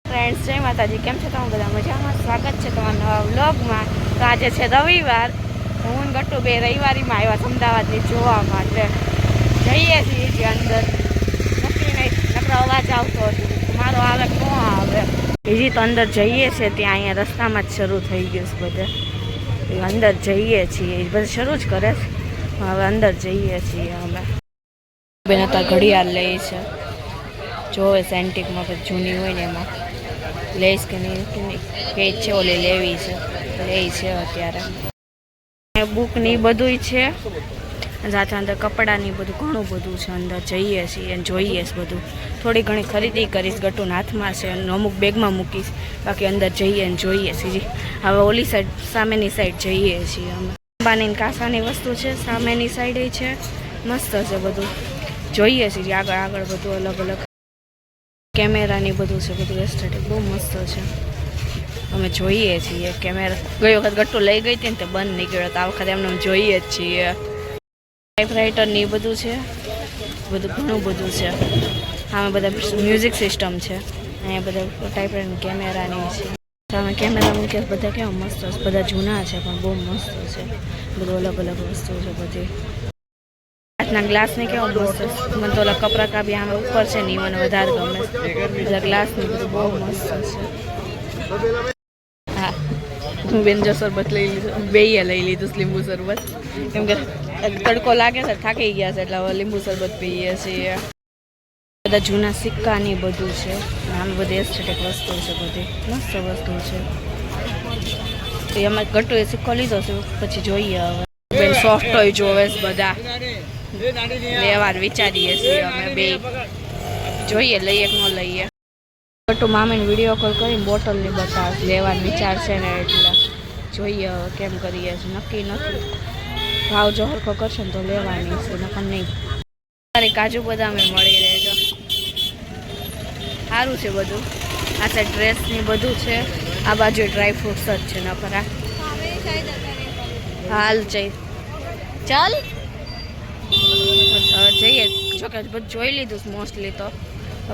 Friends, જય માતાજી. કેમ છો તમે બધા? મજામાં? સ્વાગત છે તમારા નવા વ્લોગમાં. તો આજે છે રવિવાર. હું ને ગટ્ટુ બે રવિવારીમાં આવ્યા અમદાવાદની જોવા માટે. જઈએ છીએ જે અંદર નક્કી નહીં, નકરો અવાજ આવતો હતો, મારો આવે ન આવે. બીજી તો અંદર જઈએ છીએ, ત્યાં અહીંયા રસ્તામાં જ શરૂ થઈ ગયું છે બધે. અંદર જઈએ છીએ, બધે શરૂ જ કરે. હવે અંદર જઈએ છીએ અમે. બેન અત્યારે ઘડિયાળ લઈ છે, જોવે સેન્ટિકમાં પછી જૂની હોય ને એમાં લઈશ કે નહીં કે છે, ઓલી લેવી છે લે છે. અત્યારે બુક ને બધું છે, સાથે અંદર કપડાની બધું ઘણું બધું છે. અંદર જઈએ છીએ અને જોઈએ છે બધું. થોડી ઘણી ખરીદી કરીશ, ગટ્ટુના હાથમાં છે અને અમુક બેગમાં મૂકીશ. બાકી અંદર જઈએ અને જોઈએ છીએ. હવે ઓલી સાઈડ સામેની સાઈડ જઈએ છીએ અમે. અંબાની કાસાની વસ્તુ છે સામેની સાઈડે છે, મસ્ત છે બધું. જોઈએ છીએ આગળ આગળ બધું અલગ અલગ કેમેરાની બધું છે, બધું એસ્થેટિક બહુ મસ્ત છે. અમે જોઈએ છીએ કેમેરા. ગઈ વખત ગટ્ટુ લઈ ગઈ હતી ને તે બંધ નીકળ્યો, તો આ વખતે એમને જોઈએ જ છીએ. ટાઈપરાઇટરની બધું છે, બધું ઘણું બધું છે. આમાં બધા મ્યુઝિક સિસ્ટમ છે, અહીંયા બધા ટાઈપરાઇટર કેમેરાની છે. સામે કેમેરા મૂકે બધા કેવા મસ્ત છે, બધા જૂના છે પણ બહુ મસ્ત છે. બધું અલગ અલગ વસ્તુ છે બધી. કાચના ગ્લાસને કેવો મસ્ત છે. મને તો ઓલા કપરા કાબી આમે ઉપર છે ને મને વધારે ગમે. બધા ગ્લાસની બધું બહુ મસ્ત છે. હા, હું બેન જો શરબત લઈ લીધું, બેય લઈ લીધું લીંબુ શરબત, કેમ કે તડકો લાગે છે, થાકી ગયા છે એટલે હવે લીંબુ શરબત પીએ છીએ. બધા જૂના સિક્કાની બધું છે, આમ બધી એસ્થેટિક વસ્તુ છે, બધી મસ્ત વસ્તુ છે. એમાં ગટ્ટુએ સિક્કો લીધો છે, પછી જોઈએ હવે. બેન સોફ્ટ ટોય જોવે બધા લેવા વિચારીએ છીએ અમે બે. જોઈએ લઈએ કે ન લઈએ. ગટ્ટુ મામીને વિડીયો કોલ કરીને બોટલની બતાવે, લેવાનો વિચાર છે ને એટલે જોઈએ હવે કેમ કરીએ છીએ, નક્કી નથી. ભાવ જો હરખો કરશે ને તો લેવાની છે, નકર નહીં. સારી કાજુ બદામે મળી રહેજો, સારું છે બધું. આ સાઈડ ડ્રેસની બધું છે, આ બાજુ ડ્રાય ફ્રૂટ્સ જ છે નકર. હાલ જઈ ચાલ જઈએ. જોકે બધું જોઈ લીધું મોસ્ટલી, તો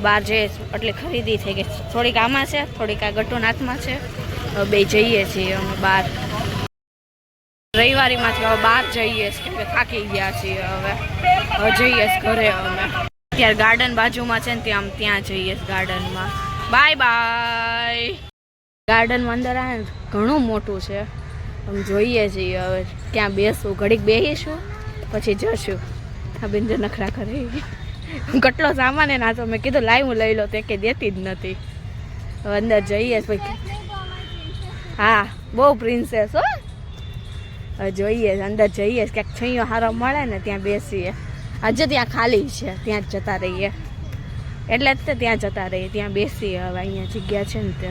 બહાર જઈએ એટલે ખરીદી થઈ ગઈ. થોડીક આમાં છે, થોડીક આ ગટ્ટુના હાથમાં છે. બે જઈએ છીએ અમે બહાર રવિવારીમાંથી. હવે બહાર જઈએ કેમ કે થાકી ગયા છીએ. હવે જઈએ ઘરે અમે. અત્યારે ગાર્ડન બાજુમાં છે ને ત્યાં જઈએ ગાર્ડનમાં. Bye bye. ગાર્ડનમાં અંદર આવે ને ઘણું મોટું છે, અમે જોઈએ છીએ. હવે ત્યાં બેસવું, ઘડીક બેસીશું પછી જશું. આ બિંદર નખરા કરે, કેટલો સામાન ને ના તો મેં કીધું લાઈ હું લઈ લો, તે કે દેતી જ નથી. હવે અંદર જઈએ પછી. હા, બહુ પ્રિન્સેસ હો. હવે જોઈએ અંદર જઈએ, ક્યાંક છૈયો હારો મળે ને ત્યાં બેસીએ. આજે ત્યાં ખાલી છે, ત્યાં જ જતા રહીએ. એટલે જ તે ત્યાં જતા રહીએ, ત્યાં બેસીએ. હવે અહીંયા જગ્યા છે ને તે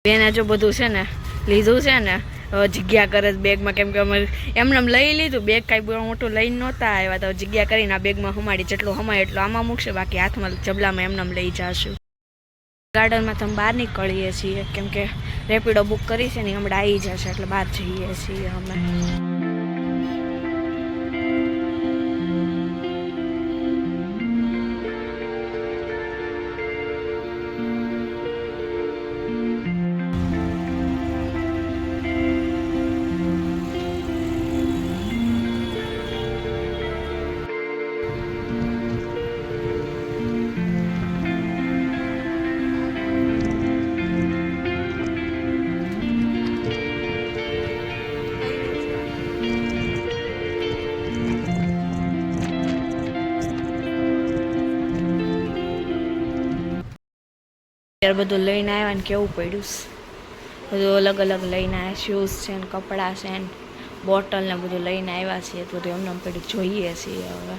બેને જો બધું છે ને લીધું છે ને, જગ્યા કરે બેગમાં. કેમ કે અમે એમને લઈ લીધું બેગ, કાંઈ બહુ મોટું લઈને નહોતા આવ્યા. તો જગ્યા કરીને આ બેગમાં હમાડી, જેટલું હમાય એટલું આમાં મૂકશે, બાકી હાથમાં જબલામાં એમને લઈ જશું. ગાર્ડનમાં તો અમે બહાર નીકળીએ છીએ, કેમ કે રેપિડો બુક કરી છે ને હમણાં આવી જશે, એટલે બહાર જઈએ છીએ અમે. ત્યારે બધું લઈને આવ્યા ને કેવું પડ્યું, બધું અલગ અલગ લઈને આવ્યા. શૂઝ છે ને, કપડાં છે ને, બોટલ ને બધું લઈને આવ્યા છીએ. બધું એમને પડ્યું જોઈએ છીએ. હવે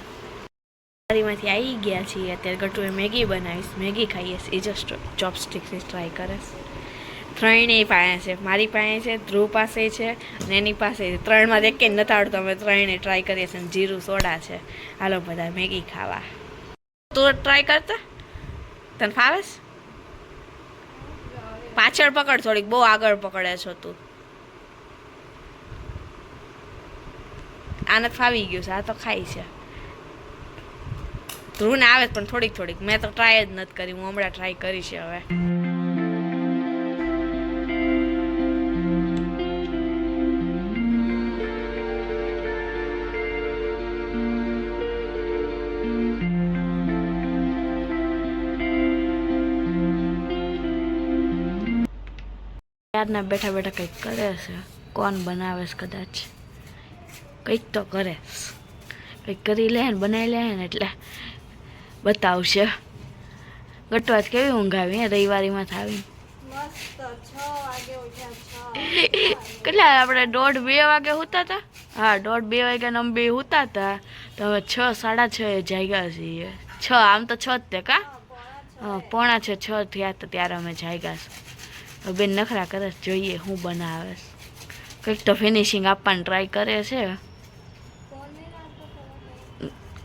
ગાડીમાંથી આવી ગયા છીએ. અત્યારે ગટ્ટુએ મેગી બનાવીશ, મેગી ખાઈએ છીએ. એ જસ્ટ ચોપસ્ટિકથી ટ્રાય કરે છે. ત્રણેય પાસે છે, મારી પાસે છે, ધ્રુવ પાસે છે અને એની પાસે છે. ત્રણમાં એક નથી આવડતું, અમે ત્રણેય ટ્રાય કરીએ છીએ. જીરું સોડા છે. હાલો બધા મેગી ખાવા. તું ટ્રાય કરતા, તને ફાવે છે? પાછળ પકડ, થોડીક બહુ આગળ પકડે છો તું. આને ફાવી ગયું છે, આ તો ખાઈ છે. ધ્રુવને આવે પણ થોડીક થોડીક. મેં તો ટ્રાય જ નથી કરી, હું હમણાં ટ્રાય કરી છે હવે. ક્યારના બેઠા બેઠા કંઈક કરે છે. કોણ બનાવે છે કદાચ, કંઈક તો કરે, કંઈક કરી લે ને બનાવી લે ને એટલે બતાવશે. ગટવાજ કેવી ઊંઘ આવી રવિવારીમાં થાવી. કેટલા આપણે 1:30-2 વાગે સૂતા હતા. હા 1:30-2 વાગ્યા અમે 2 સૂતા હતા, તો હવે 6-6:30 જાગ્યા છીએ. 6 આમ તો 6 જ તે કા, હા 5:45-6 થયા હતા ત્યારે અમે જાગ્યા છે. બેન નખરા કરે જોઈએ શું બનાવે, કંઈક તો ફિનિશિંગ આપવાની ટ્રાય કરે છે.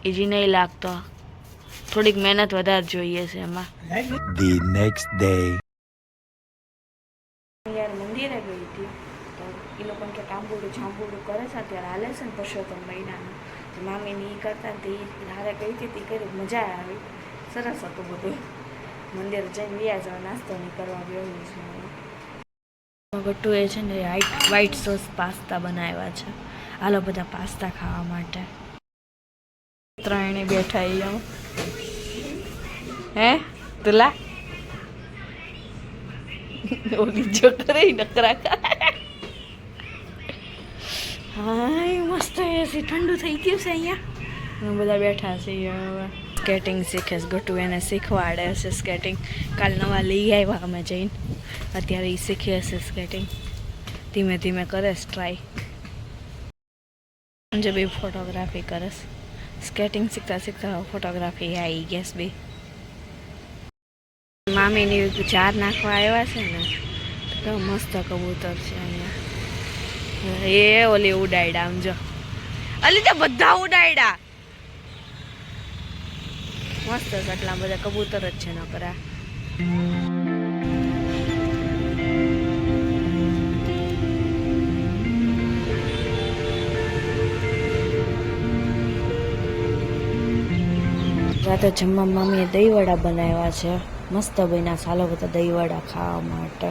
ઈજી નહીં લાગતો, થોડીક મહેનત વધારે જોઈએ છે એમાં. The next day. યાર મંદિરે ગઈ હતી તો એ લોકોને કે ટાંબુડું જાંબુડું કરે છે અત્યારે હાલે છે ને પુરુષોત્તમ મહિનાનું, તો મામીને એ કરતા ને તે હારે ગઈ હતી તે કરી મજા આવી, સરસ હતું બધું. મંદિર જઈને વ્યા જવા નાસ્તો નહીં કરવા બેહું છું. ગટ્ટુ એ છે ને વ્હાઈટ સોસ પાસ્તા બનાવ્યા છે. હાલો બધા પાસ્તા ખાવા માટે. ત્રણે બેઠા અહીંયા હે તુલા ઓલી છોકરી નકરા હાય મસ્ત એસી ઠંડુ થઈ ગયું છે અહીંયા. બધા બેઠા છે હવે સ્કેટિંગ શીખે છે. ગટુ એને શીખવાડે છે સ્કેટિંગ. કાલ નવા લઈ આવ્યા અમે જઈને, અત્યારે એ શીખે છે સ્કેટિંગ. ધીમે ધીમે કરે છે ટ્રાય. જે બી ફોટોગ્રાફી કરે છે. સ્કેટિંગ શીખતા શીખતા ફોટોગ્રાફી આવી ગેસ બી. મામીની ચાર નાખવા આવ્યા છે ને તો મસ્ત કબૂતર છે અહીંયા. એ ઓલી ઉડાયડા આમ જો, અલી તો બધા ઉડાયડા મસ્ત છે. એટલા બધા કબૂતર જ છે નકરા. રાતે જમવા મમ્મીએ દહીંવડા બનાવ્યા છે, મસ્ત બન્યા. સાલો બધા દહીંવડા ખાવા માટે.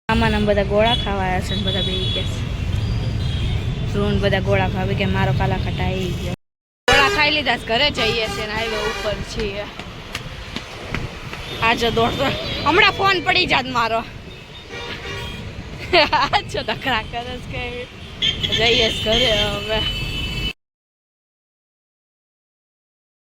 આમાંના બધા ગોળા ખાવા આવ્યા છે ને બધા બેસી ગયા છે. ધ્રુવ બધા ગોળા ખાવા કે મારો કાલા ખટા આવી ગયો. ગોળા ખાઈ લીધા ઘરે જઈએ છીએ ને હાઈવે ઉપર છીએ. આજે દોડતો હમણાં ફોન પડી જાત મારો. આજો નખરા કરે છે કે જઈએ ઘરે હવે.